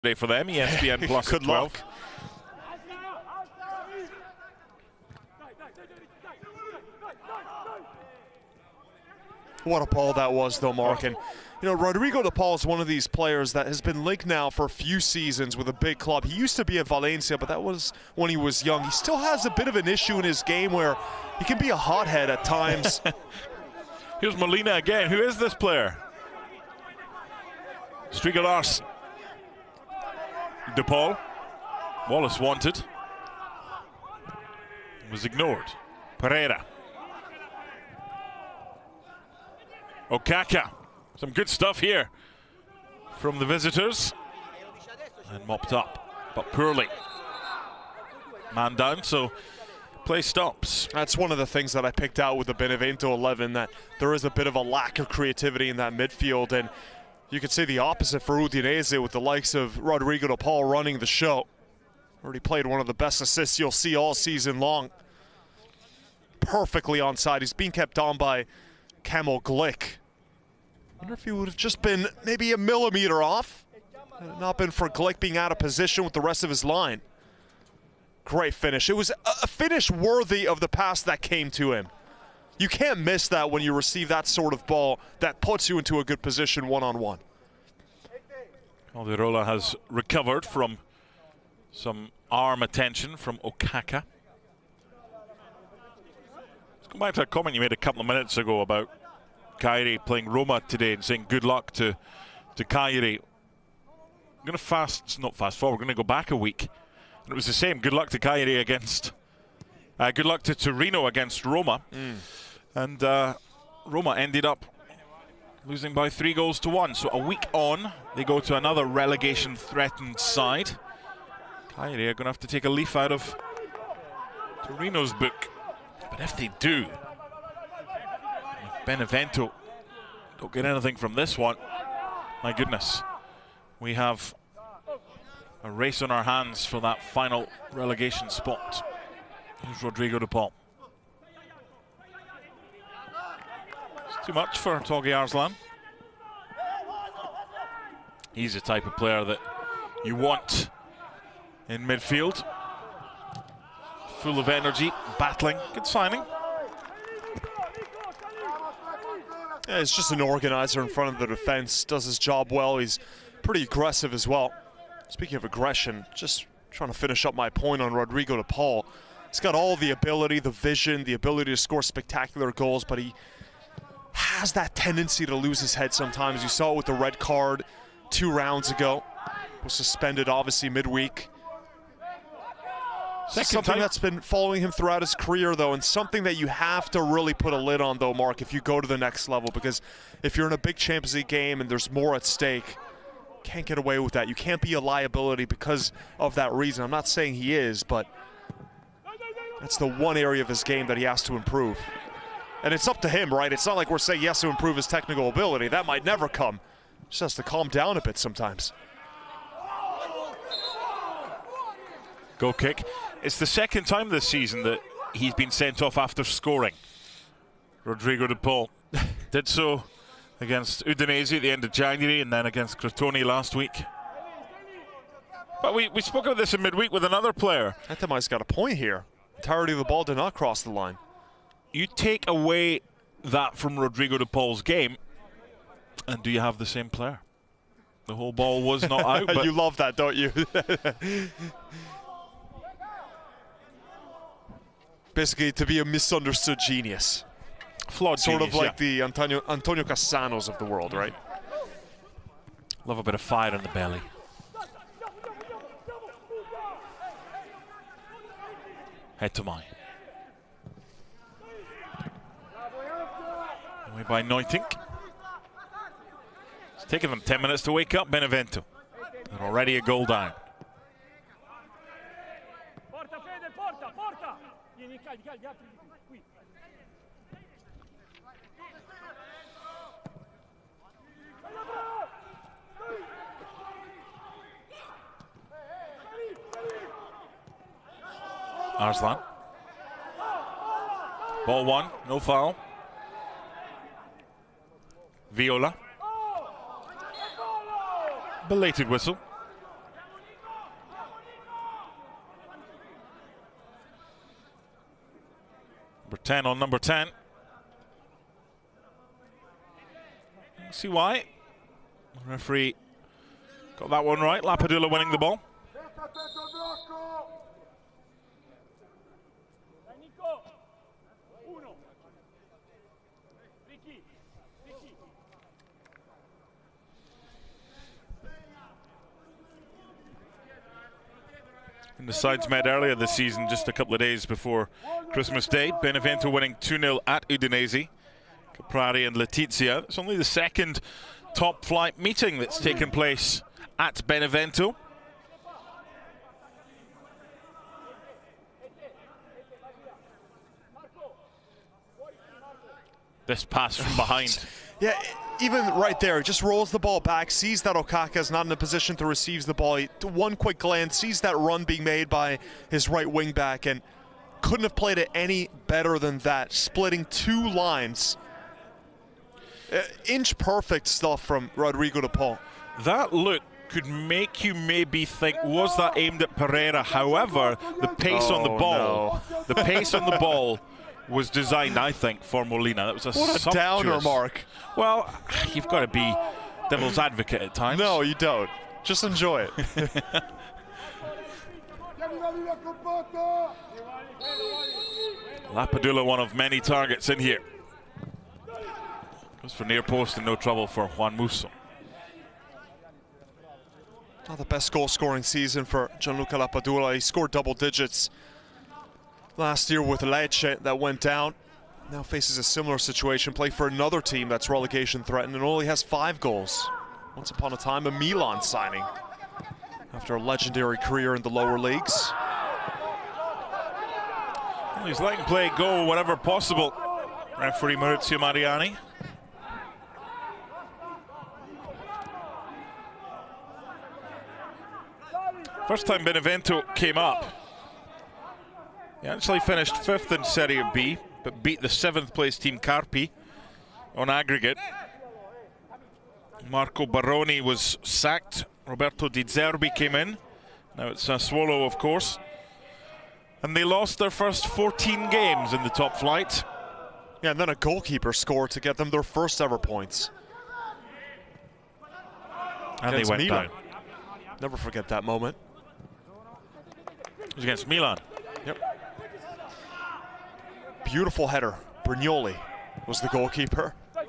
Day for them, ESPN Plus. Good 12. luck. What a ball that was, though, Mark. And, you know, Rodrigo de Paul is one of these players that has been linked now for a few seasons with a big club. He used to be at Valencia, but that was when he was young. He still has a bit of an issue in his game where he can be a hothead at times. Here's Molina again. Who is this player? Striga Larsen. De Paul. Wallace wanted. Was ignored. Pereira. Okaka. Some good stuff here from the visitors. And mopped up, but poorly. Man down, so play stops. That's one of the things that I picked out with the Benevento 11, that there is a bit of a lack of creativity in that midfield. And you could say the opposite for Udinese with the likes of Rodrigo de Paul running the show. Already played one of the best assists you'll see all season long. Perfectly onside. He's being kept on by Kamil Glick. I wonder if he would have just been maybe a millimeter off. Had it not been for Glick being out of position with the rest of his line. Great finish. It was a finish worthy of the pass that came to him. You can't miss that when you receive that sort of ball that puts you into a good position one-on-one. Alderola has recovered from some arm attention from Okaka. Let's go back to a comment you made a couple of minutes ago about Kairi playing Roma today and saying good luck to Kairi. I'm going to not fast forward, we're going to go back a week. And it was the same. Good luck to Kairi against, good luck to Torino against Roma. And Roma ended up losing by 3-1. So a week on, they go to another relegation-threatened side. Kairi are going to have to take a leaf out of Torino's book. But if they do, if Benevento don't get anything from this one, my goodness, we have a race on our hands for that final relegation spot. Here's Rodrigo de Paul. Too much for Togi Arslan. He's the type of player that you want in midfield. Full of energy, battling. Good signing. Yeah, he's just an organizer in front of the defense. Does his job well. He's pretty aggressive as well. Speaking of aggression, just trying to finish up my point on Rodrigo de Paul. He's got all the ability, the vision, the ability to score spectacular goals, but he has that tendency to lose his head sometimes. You saw it with the red card 2 rounds ago. Was suspended, obviously, midweek. Something that's been following him throughout his career, though, and something that you have to really put a lid on, though, Mark, if you go to the next level. Because if you're in a big Champions League game and there's more at stake, can't get away with that. You can't be a liability because of that reason. I'm not saying he is, but that's the one area of his game that he has to improve. And it's up to him, right? It's not like we're saying he has to improve his technical ability. That might never come. Just has to calm down a bit sometimes. Goal kick. It's the second time this season that he's been sent off after scoring. Rodrigo de Paul did so against Udinese at the end of January and then against Crotone last week. But we spoke about this in midweek with another player. Etema's got a point here. Entirety of the ball did not cross the line. You take away that from Rodrigo de Paul's game, and do you have the same player? The whole ball was not out. But you love that, don't you? Basically, to be a misunderstood genius. Flawed sort genius, of like the Antonio Casanos of the world, right? Love a bit of fire in the belly. Head to mine. Away by Neutink. It's taken them 10 minutes to wake up, Benevento. They're already a goal down. Arslan. Ball 1, no foul. Viola. Belated whistle. Number 10 on number 10. See why. The referee got that one right. Lapadula winning the ball. And the sides met earlier this season, just a couple of days before Christmas Day. Benevento winning 2-0 at Udinese. Caprari and Letizia. It's only the second top flight meeting that's taken place at Benevento. This pass from behind. Yeah, even right there, just rolls the ball back, sees that Okaka's not in a position to receive the ball. One quick glance, sees that run being made by his right wing back, and couldn't have played it any better than that, splitting two lines. Inch perfect stuff from Rodrigo de Paul. That look could make you maybe think, was that aimed at Pereira? However, the pace on the ball, the pace on the ball was designed, I think, for Molina. That was a what a downer, Mark. Well, you've got to be devil's advocate at times. No, you don't. Just enjoy it. Lapadula, one of many targets in here. Goes for near post and no trouble for Juan Musso. Not the best goal-scoring season for Gianluca Lapadula. He scored double digits last year with Lecce that went down. Now faces a similar situation, play for another team that's relegation threatened and only has 5 goals. Once upon a time, a Milan signing after a legendary career in the lower leagues. Well, he's letting play go whenever possible. Referee Maurizio Mariani. First time Benevento came up, he actually finished 5th in Serie B, but beat the 7th place team Carpi on aggregate. Marco Baroni was sacked. Roberto Di Zerbi came in. Now it's Sassuolo, of course. And they lost their first 14 games in the top flight. Yeah, and then a goalkeeper scored to get them their first ever points. And they went down. Never forget that moment. It was against Milan. Yep. Beautiful header. Brignoli was the goalkeeper. I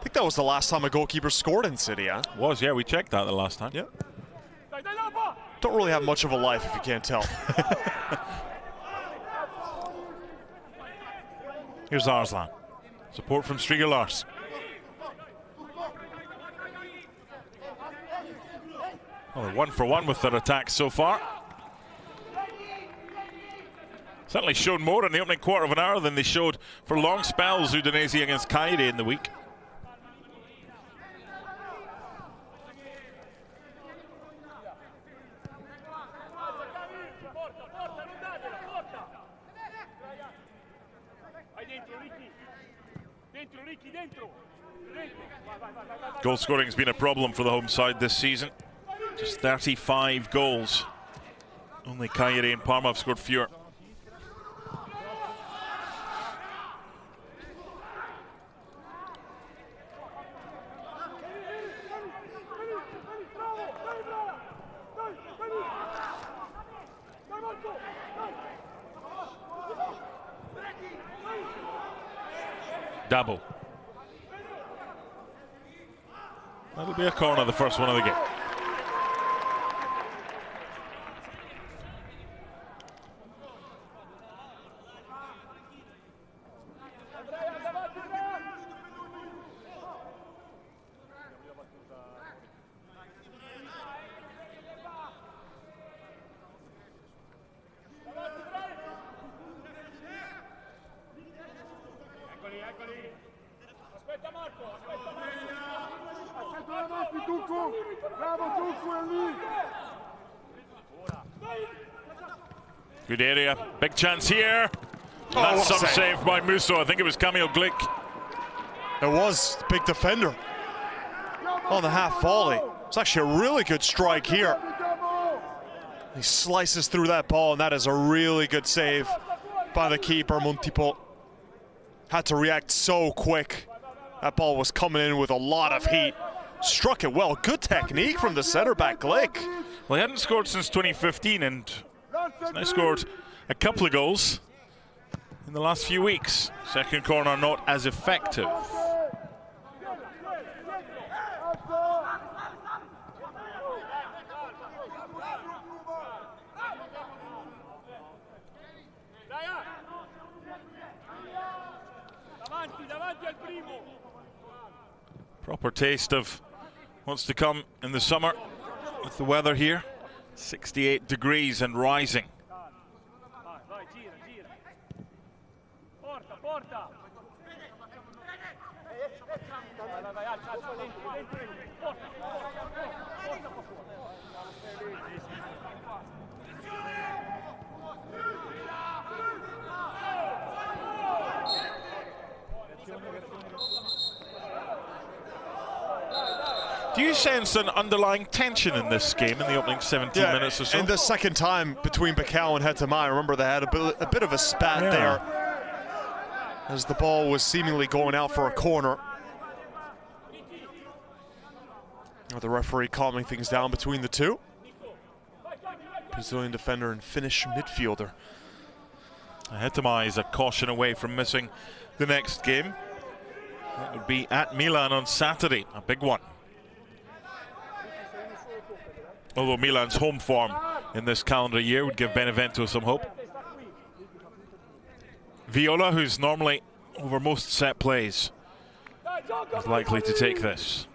think that was the last time a goalkeeper scored in City, huh? Was, yeah, we checked that the last time. Yep. Don't really have much of a life if you can't tell. Here's Arslan. Support from Striga Lars. Well, they're 1 for 1 with their attacks so far. Certainly showed more in the opening quarter of an hour than they showed for long spells Udinese against Cagliari in the week. Goal scoring has been a problem for the home side this season. Just 35 goals. Only Cagliari and Parma have scored fewer. Double. That'll be a corner, the first one of the game. Good area, big chance here. That's some save by Musso. I think it was Kamil Glick. It was, big defender. On the half volley. It's actually a really good strike here. He slices through that ball, and that is a really good save by the keeper, Montipo. had to react so quick. That ball was coming in with a lot of heat. Struck it well. Good technique from the center back, Glick. Well, he hadn't scored since 2015 and he's now scored a couple of goals in the last few weeks. Second corner not as effective. Proper taste of what's to come in the summer with the weather here. 68 degrees and rising. Do you sense an underlying tension in this game in the opening 17 minutes or so? And the second time between Bacau and Hetema, I remember they had a bit of a spat there as the ball was seemingly going out for a corner. The referee calming things down between the two. Brazilian defender and Finnish midfielder. Hetema is a caution away from missing the next game. That would be at Milan on Saturday, a big one. Although Milan's home form in this calendar year would give Benevento some hope. Viola, who's normally over most set plays, is likely to take this.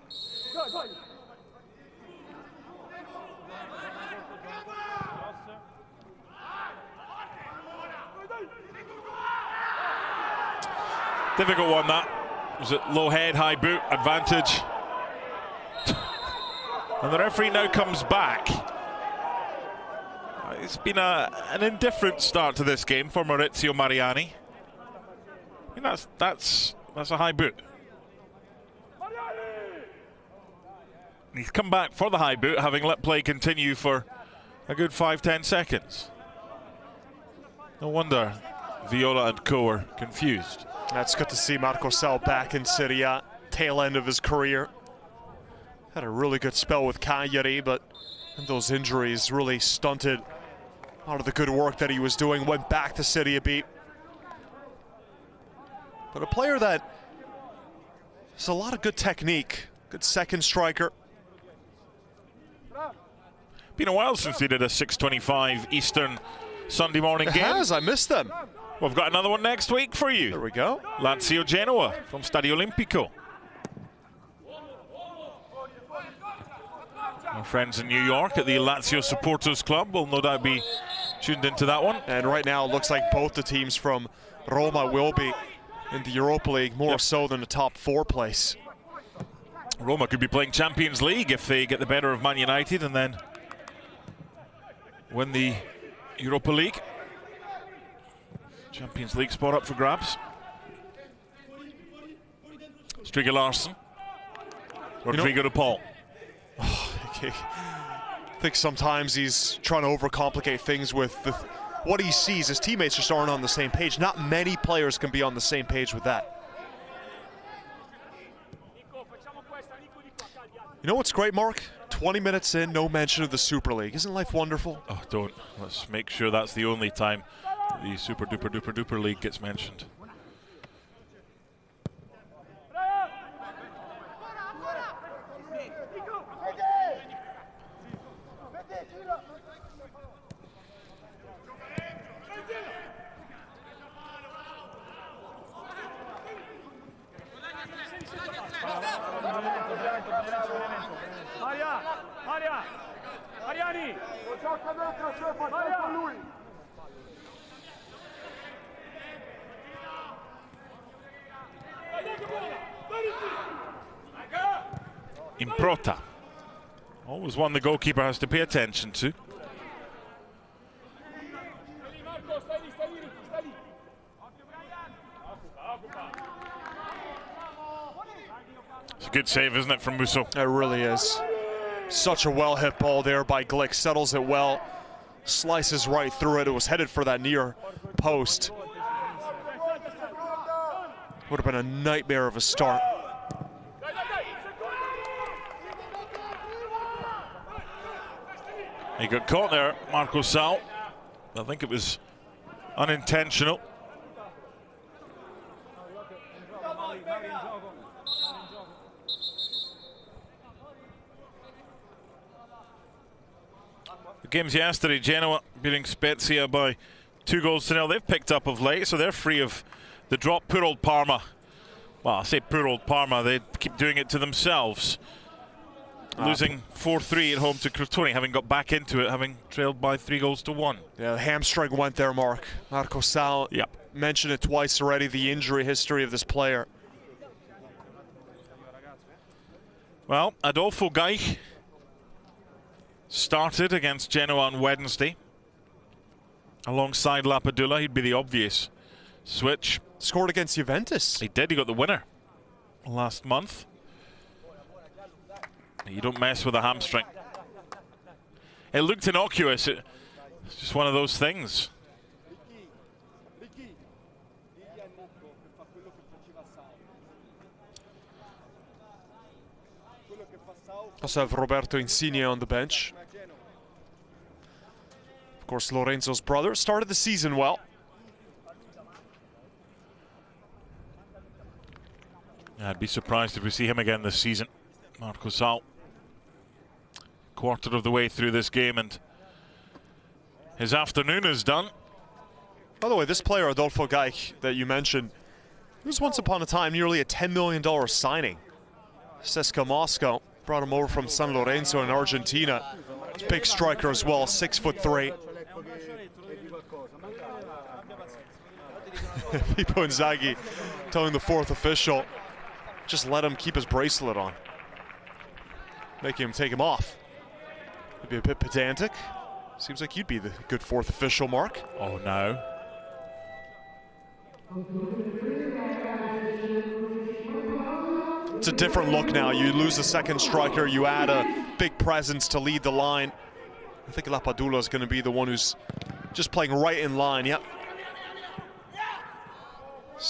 Difficult one, that. Was it low head, high boot, advantage? And the referee now comes back. It's been an indifferent start to this game for Maurizio Mariani. I mean, that's a high boot. He's come back for the high boot, having let play continue for a good 5-10 seconds. No wonder Viola and co are confused. That's good to see Marco Sal back in Serie A, tail end of his career. Had a really good spell with Cagliari, but those injuries really stunted a lot of the good work that he was doing. Went back to Serie B. But a player that has a lot of good technique, good second striker. Been a while since he did a 6:25 Eastern Sunday morning game. It has, I missed them. We've got another one next week for you. There we go. Lazio Genoa from Stadio Olimpico. Our friends in New York at the Lazio Supporters Club will no doubt be tuned into that one. And right now it looks like both the teams from Roma will be in the Europa League, more so than the top 4 place. Roma could be playing Champions League if they get the better of Man United and then win the Europa League. Champions League spot up for grabs. Striga Larsson. Rodrigo de Paul. I think sometimes he's trying to overcomplicate things with what he sees. His teammates just aren't on the same page. Not many players can be on the same page with that. You know what's great, Mark? 20 minutes in, no mention of the Super League. Isn't life wonderful? Oh, don't. Let's make sure that's the only time the Super Duper Duper Duper League gets mentioned. Improta. Always one the goalkeeper has to pay attention to. It's a good save, isn't it, from Musso? It really is. Such a well-hit ball there by Glick. Settles it well. Slices right through it. It was headed for that near post. Would have been a nightmare of a start. He got caught there, Marco Sal. I think it was unintentional. The games yesterday, Genoa beating Spezia by 2-0. They've picked up of late, so they're free of the drop. Poor old Parma. Well, I say poor old Parma, they keep doing it to themselves. Losing 4-3 at home to Crotone, having got back into it, having trailed by 3-1. Yeah, the hamstring went there, Mark. Marco Sal mentioned it twice already, the injury history of this player. Well, Adolfo Gaich started against Genoa on Wednesday. Alongside Lapadula, he'd be the obvious switch. Scored against Juventus. He did, he got the winner last month. You don't mess with a hamstring. It looked innocuous. It's just one of those things. Also have Roberto Insigne on the bench. Of course, Lorenzo's brother. Started the season well. I'd be surprised if we see him again this season. Marco Sal. Quarter of the way through this game and his afternoon is done. By the way, this player, Adolfo Gaich, that you mentioned, he was once upon a time nearly a $10 million signing. CSKA Moscow brought him over from San Lorenzo in Argentina. Big striker as well, 6'3". Pippo Inzaghi telling the fourth official, just let him keep his bracelet on. Making him take him off. Maybe a bit pedantic. Seems like you'd be the good fourth official, Mark. Oh no. It's a different look now. You lose a second striker, you add a big presence to lead the line. I think Lapadula is going to be the one who's just playing right in line. Yep,